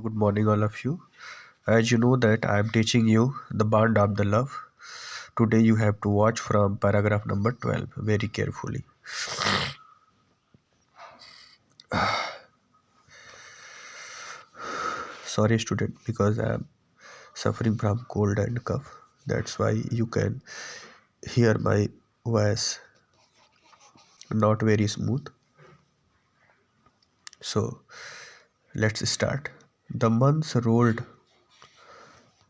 Good morning, all of you. As you know that I am teaching you the bond of the love. Today you have to watch from paragraph number 12 very carefully. Sorry, student, because I am suffering from cold and cough. That's why you can hear my voice not very smooth. So let's start. The months rolled.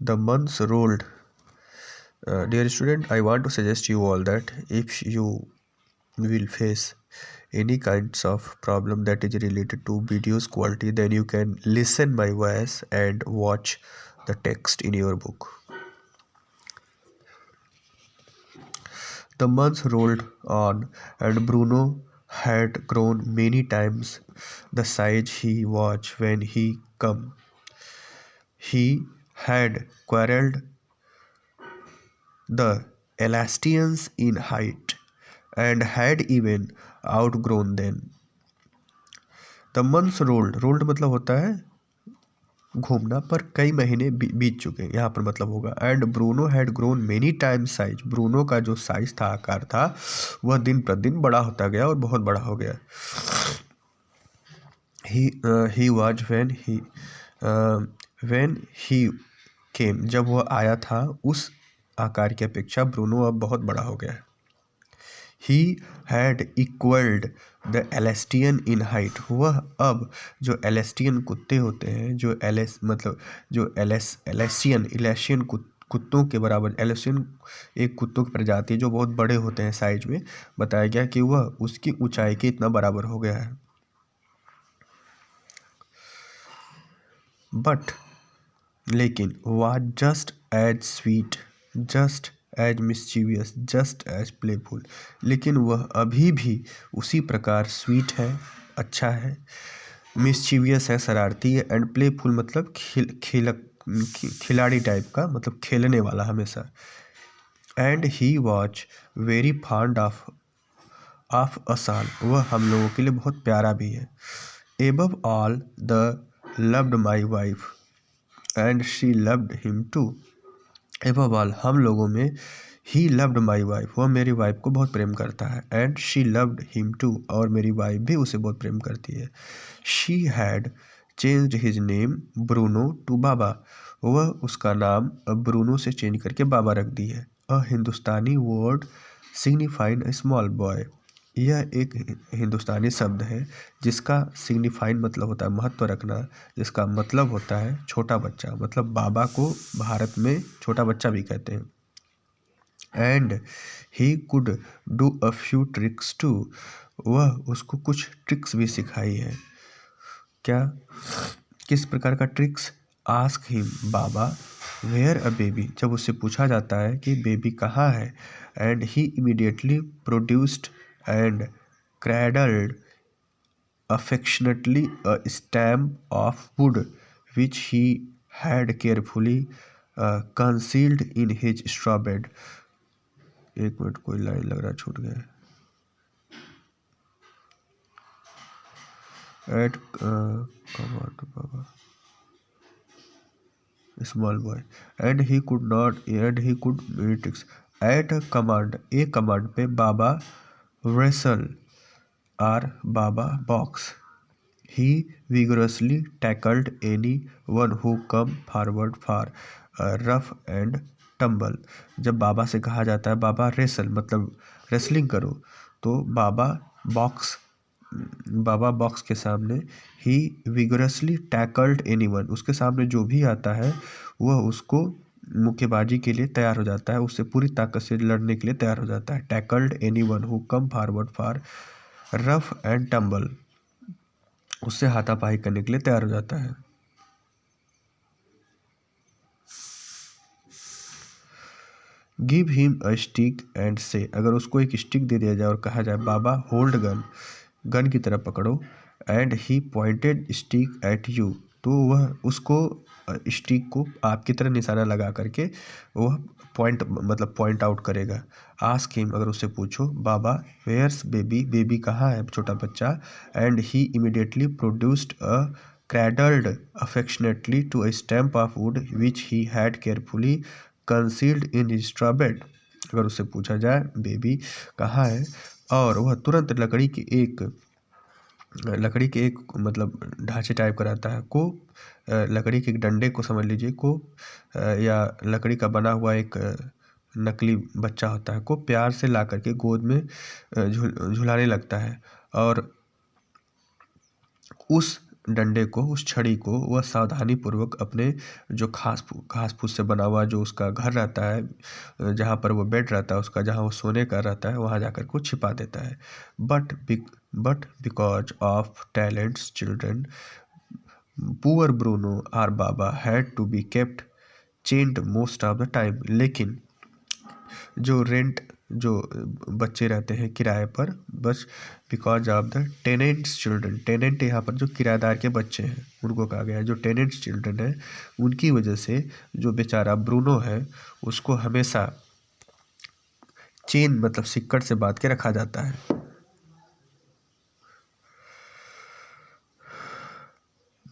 The months rolled. Dear student, I want to suggest you all that if you will face any kinds of problem that is related to videos quality, then you can listen my voice and watch the text in your book. The months rolled on and Bruno had grown many times the size he was when he came. He had quarreled the Elastians in height and had even outgrown them. The months rolled मतलब होता है घूमना, पर कई महीने बीत चुके हैं, यहाँ पर मतलब होगा। And Bruno had grown many times size, Bruno का जो साइज था, आकार था, वह दिन प्रतिदिन बड़ा होता गया और बहुत बड़ा हो गया। ही वाज व्हेन ही केम, जब वह आया था उस आकार की अपेक्षा ब्रूनो अब बहुत बड़ा हो गया। He had equaled the Elastian in height, वह अब जो एलेस्टियन कुत्ते होते हैं, जो एलेशियन कुत्तों के बराबर, एलेशियन एक कुत्तों की प्रजाति जो बहुत बड़े होते हैं साइज में, बताया गया कि वह उसकी ऊंचाई के इतना बराबर हो गया है। बट लेकिन was just as sweet, just as mischievous, just as playful, लेकिन वह अभी भी उसी प्रकार स्वीट है, अच्छा है, मिस्चीवियस है, शरारती है, एंड प्लेफुल मतलब खिलाड़ी टाइप का, मतलब खेलने वाला हमेशा। And he was very fond of us all, वह हम लोगों के लिए बहुत प्यारा भी है। Above all the loved my wife and she loved him too, above all हम लोगों में, ही लव्ड माई वाइफ, वह मेरी वाइफ को बहुत प्रेम करता है, and she loved him too, और मेरी वाइफ भी उसे बहुत प्रेम करती है। She had changed his name Bruno to Baba, वह उसका नाम ब्रूनो से चेंज करके बाबा रख दी है। A Hindustani word signifying a small boy, यह एक हिंदुस्तानी शब्द है जिसका सिग्निफाइन मतलब होता है महत्व रखना, जिसका मतलब होता है छोटा बच्चा, मतलब बाबा को भारत में छोटा बच्चा भी कहते हैं। And he could do a few tricks too, वह उसको कुछ ट्रिक्स भी सिखाई है। क्या, किस प्रकार का tricks? Ask him Baba where a baby, जब उससे पूछा जाता है कि बेबी कहाँ है, and he immediately produced and cradled affectionately a stamp of wood which he had carefully concealed in his straw bed। एक मिनट, कोई लाइन लग रहा छूट गया। At command Baba, small boy, and he could many tricks। At a command पे बाबा wrestle or Baba box, he vigorously tackled anyone who come forward for a rough and tumble। जब बाबा से कहा जाता है बाबा रेसल मतलब रेसलिंग करो, तो बाबा box के सामने ही विगरसली टैकल्ड एनीवन, उसके सामने जो भी आता है वह उसको मुक्केबाजी के लिए तैयार हो जाता है, उससे पूरी ताकत से लड़ने के लिए तैयार हो जाता है। Tackled anyone who come forward for rough and tumble, उससे हाथापाई करने के लिए तैयार हो जाता है। Give him a stick and से, अगर उसको एक स्टिक दे दिया जाए और कहा जाए बाबा होल्ड गन की तरफ पकड़ो, and he pointed stick at you, तो वह उसको स्टिक को आपकी तरह निशाना लगा करके वह पॉइंट आउट करेगा। आस्क हिम, अगर उससे पूछो बाबा वेयर्स बेबी, बेबी कहाँ है छोटा बच्चा, and he immediately produced a cradled affectionately to a stump of wood which he had carefully concealed in his straw bed। अगर उससे पूछा जाए बेबी कहाँ है, और वह तुरंत लकड़ी के एक मतलब ढांचे टाइप का रहता है को लकड़ी के एक डंडे को समझ लीजिए को या लकड़ी का बना हुआ एक नकली बच्चा होता है को प्यार से ला करके गोद में झुलाने लगता है, और उस डंडे को, उस छड़ी को वह सावधानी पूर्वक अपने जो घास फूस से बना हुआ जो उसका घर रहता है, जहाँ पर वो बेड रहता है उसका, जहाँ वो सोने का रहता है, वहाँ जाकर को छिपा देता है। But because of tenants children poor Bruno और Baba had to be kept chained most of the time. लेकिन जो बच्चे रहते हैं किराए पर, बस because of the tenants children, tenant यहाँ पर जो किराएदार के बच्चे हैं उनको कहा गया है, जो टेनेंट्स चिल्ड्रन है उनकी वजह से जो बेचारा ब्रूनो है उसको हमेशा चेन मतलब सिक्कड़ से बांध के रखा जाता है।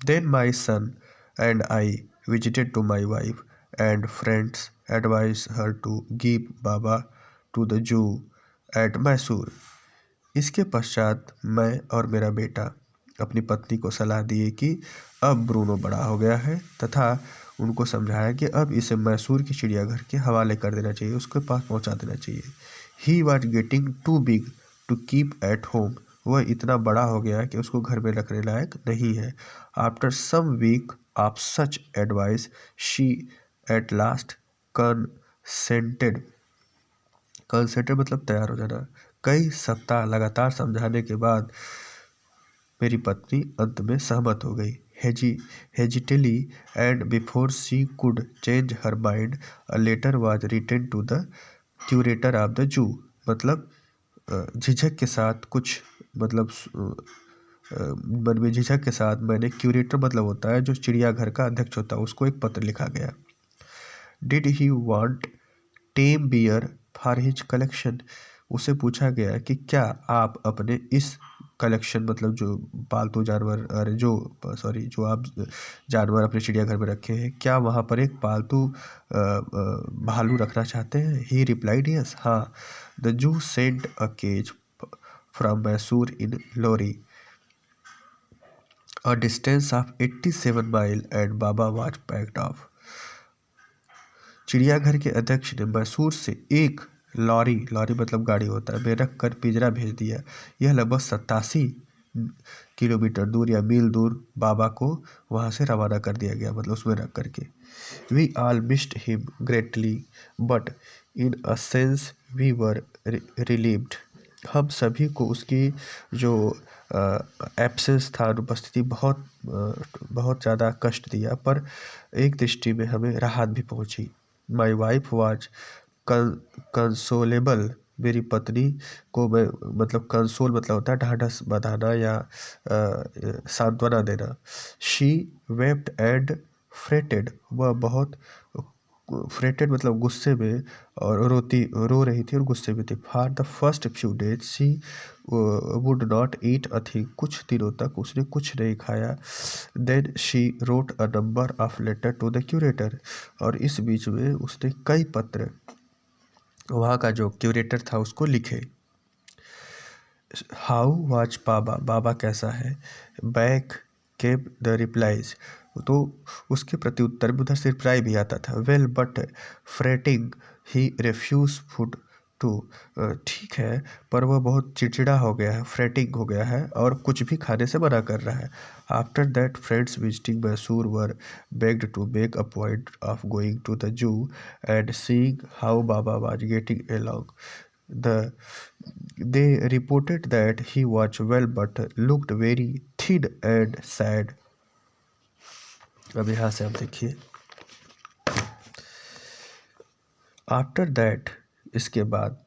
Then my son and I visited to my wife and friends advised her to give Baba to the Jew at Mysore। इसके पश्चात मैं और मेरा बेटा अपनी पत्नी को सलाह दिए कि अब ब्रूनो बड़ा हो गया है, तथा उनको समझाया कि अब इसे मैसूर की चिड़ियाघर के हवाले कर देना चाहिए, उसके पास पहुंचा देना चाहिए। He was getting too big to keep at home, वह इतना बड़ा हो गया कि उसको घर में रखने लायक नहीं है। After some week of such advice she at last consented मतलब तैयार हो जाना। कई सप्ताह लगातार समझाने के बाद मेरी पत्नी अंत में सहमत हो गई। Hesitantly and before she could change her mind a letter was written to the curator of the zoo. मतलब झिझक के साथ कुछ मतलब मन में झिझक के साथ मैंने, क्यूरेटर मतलब होता है जो चिड़ियाघर का अध्यक्ष होता है, उसको एक पत्र लिखा गया। Did he want tame bear for his collection, उसे पूछा गया कि क्या आप अपने इस कलेक्शन मतलब जो पालतू जानवर जो आप जानवर अपने चिड़ियाघर में रखे हैं, क्या वहाँ पर एक पालतू भालू रखना चाहते हैं? ही रिप्लाइड यस, हाँ। The zoo sent a cage from Mysore in lorry a distance of 87 mile and Baba was packed off। चिड़ियाघर के अध्यक्ष ने मैसूर से एक लॉरी मतलब गाड़ी होता है, में रख कर पिंजरा भेज दिया। यह लगभग 87 किलोमीटर दूर या मील दूर बाबा को वहां से रवाना कर दिया गया, मतलब उसमें रख करके। We all missed him greatly but in a sense we were relieved, हम सभी को उसकी जो एब्सेंस था, अनुपस्थिति बहुत ज़्यादा कष्ट दिया, पर एक दृष्टि में हमें राहत भी पहुंची। माई वाइफ वाज कंसोलेबल, मेरी पत्नी को मैं मतलब कंसोल मतलब होता है ढाढ़स बंधाना या सांत्वना देना। शी वेप्ट एंड फ्रेटेड, वह बहुत फ्रेटेड मतलब गुस्से में और रो रही थी और गुस्से में थी। For the first few days she would not eat a thing, कुछ दिनों तक उसने कुछ नहीं खाया। Then she wrote a number of letter to the curator, और इस बीच में उसने कई पत्र वहाँ का जो क्यूरेटर था उसको लिखे। हाउ वाज बाबा कैसा है? बैक केम द रिप्लाइज, तो उसके प्रति उत्तर में उधर से रिप्लाई भी आता था। Well but fretting he refuse food too, ठीक है पर वह बहुत चिड़चिड़ा हो गया है, फ्रेटिंग हो गया है और कुछ भी खाने से मना कर रहा है। After that friends visiting Mysore were begged to make a point of going to the zoo and seeing how Baba was getting along. They reported that he was well but looked very thin and sad। अब यहाँ से आप देखिए, after that इसके बाद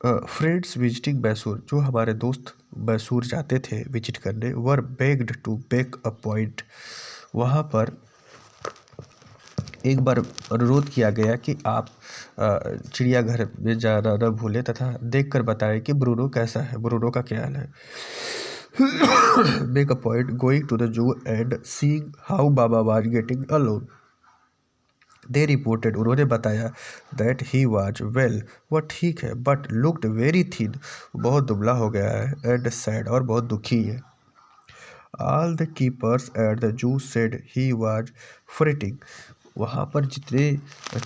friends visiting Mysore, जो हमारे दोस्त मैसूर जाते थे विजिट करने, were begged to make a point, वहाँ पर एक बार अनुरोध किया गया कि आप चिड़ियाघर में जाना न भूलें तथा देखकर बताएं कि ब्रूनो कैसा है, ब्रूनो का क्या हाल है। make a point going to the zoo and seeing how Baba was getting along. They reported, उन्होंने बताया that he was well, वह ठीक है, but looked very thin, बहुत दुबला हो गया है, and sad, और बहुत दुखी है. All the keepers at the zoo said he was fretting. वहाँ पर जितने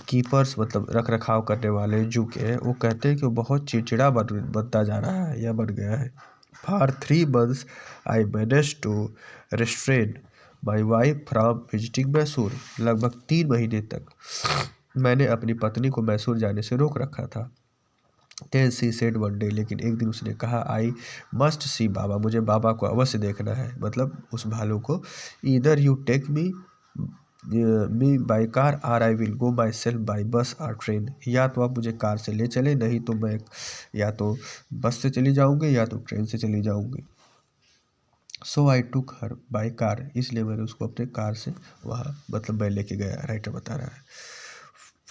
कीपर्स मतलब रख रखाव करने वाले जू के, वो कहते हैं कि वो बहुत चिड़चिड़ा बनता जा रहा है या बन गया है. For 3 months I managed to restrain my wife from visiting Mysore. लगभग 3 महीने तक मैंने अपनी पत्नी को मैसूर जाने से रोक रखा था. Then she said one day, लेकिन एक दिन उसने कहा I must see बाबा, मुझे बाबा को अवश्य देखना है. मतलब उस भालू को, either you take me by car or I will go myself by bus or train. या तो आप मुझे कार से ले चले, नहीं तो मैं या तो बस से चली जाऊंगी या तो ट्रेन से चली जाऊंगी. So I took her by car, इसलिए मैंने उसको अपने कार से वहाँ मतलब मैं लेके गया. राइटर बता रहा है.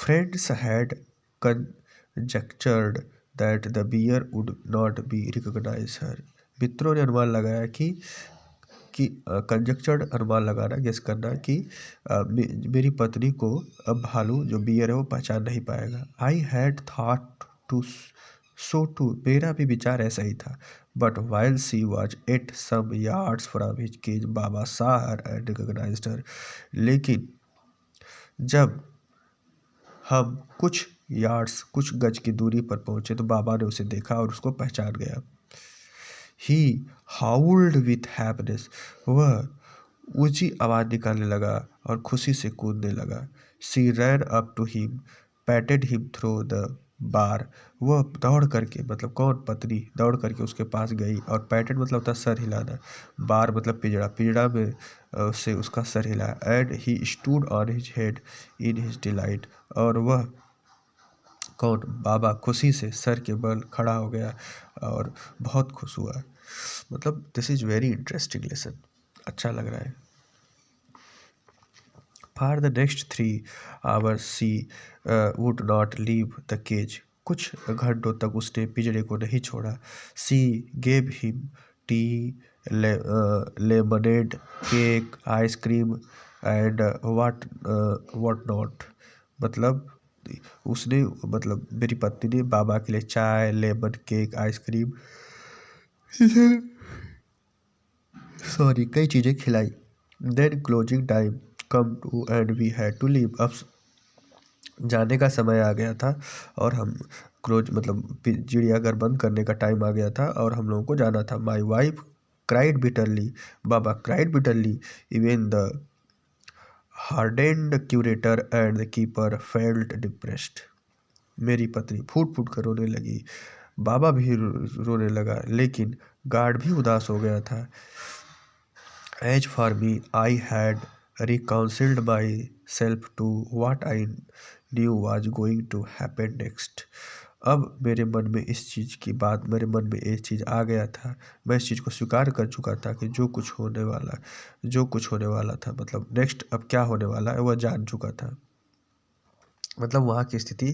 Friends had conjectured that the bear would not be recognize her. मित्रों ने अनुमान लगाया कि कंजक्चर्ड अनुमान लगाना, गेस करना कि मेरी पत्नी को अब भालू जो बियर है वो पहचान नहीं पाएगा. I had thought to so too, मेरा भी विचार ऐसा ही था. But while she was at some yards from his cage Baba saw her and recognised हर. लेकिन जब हम कुछ यार्ड्स कुछ गज की दूरी पर पहुंचे तो बाबा ने उसे देखा और उसको पहचान गया. He howled with happiness. वह ऊंची आवाज़ निकालने लगा और खुशी से कूदने लगा. She ran up to him, patted him through the bar. वह दौड़ करके, मतलब कौन, पत्नी दौड़ करके उसके पास गई, और पैटेड मतलब होता सर हिलाना, बार मतलब पिंजड़ा, पिंजड़ा में से उसका सर हिलाया. And he stood on his head in his delight. और वह कौन, बाबा खुशी से सर के बल खड़ा हो गया और बहुत खुश हुआ. मतलब this is very interesting lesson, अच्छा लग रहा है. For the next 3 hours she would not leave the cage. कुछ घंटों तक उसने पिंजरे को नहीं छोड़ा. She gave him tea, lemonade, cake, ice cream and what not. मतलब उसने, मतलब मेरी पत्नी ने बाबा के लिए चाय, लेमन केक, आइसक्रीम, सॉरी कई चीज़ें खिलाई. Then closing time come to end we had to leave. अब जाने का समय आ गया था और हम क्लोज मतलब चिड़ियाघर बंद करने का टाइम आ गया था और हम लोगों को जाना था. My wife cried bitterly, Baba cried bitterly, even the hardened curator and the keeper felt depressed. मेरी पत्नी फूट फूट कर रोने लगी, बाबा भी रोने लगा, लेकिन गार्ड भी उदास हो गया था. As for me, I had reconciled myself to what I knew was going to happen next. अब मेरे मन में इस चीज़ की बात, मेरे मन में एक चीज़ आ गया था, मैं इस चीज़ को स्वीकार कर चुका था कि जो कुछ होने वाला था, मतलब नेक्स्ट अब क्या होने वाला है वह जान चुका था. मतलब वहाँ की स्थिति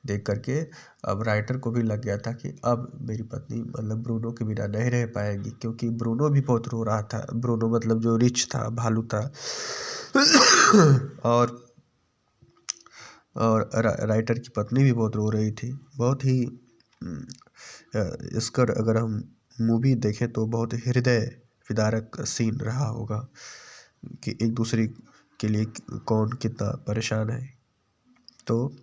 देख करके अब राइटर को भी लग गया था कि अब मेरी पत्नी मतलब ब्रूनो के बिना नहीं रह पाएगी, क्योंकि ब्रूनो भी बहुत रो रहा था. ब्रूनो मतलब जो रिच था, भालू था. और राइटर की पत्नी भी बहुत रो रही थी. बहुत ही इसका अगर हम मूवी देखें तो बहुत हृदय विदारक सीन रहा होगा कि एक दूसरे के लिए कौन कितना परेशान है. तो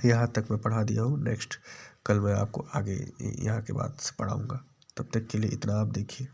यहाँ तक मैं पढ़ा दिया हूँ. नेक्स्ट कल मैं आपको आगे यहाँ के बाद से पढ़ाऊँगा. तब तक के लिए इतना आप देखिए.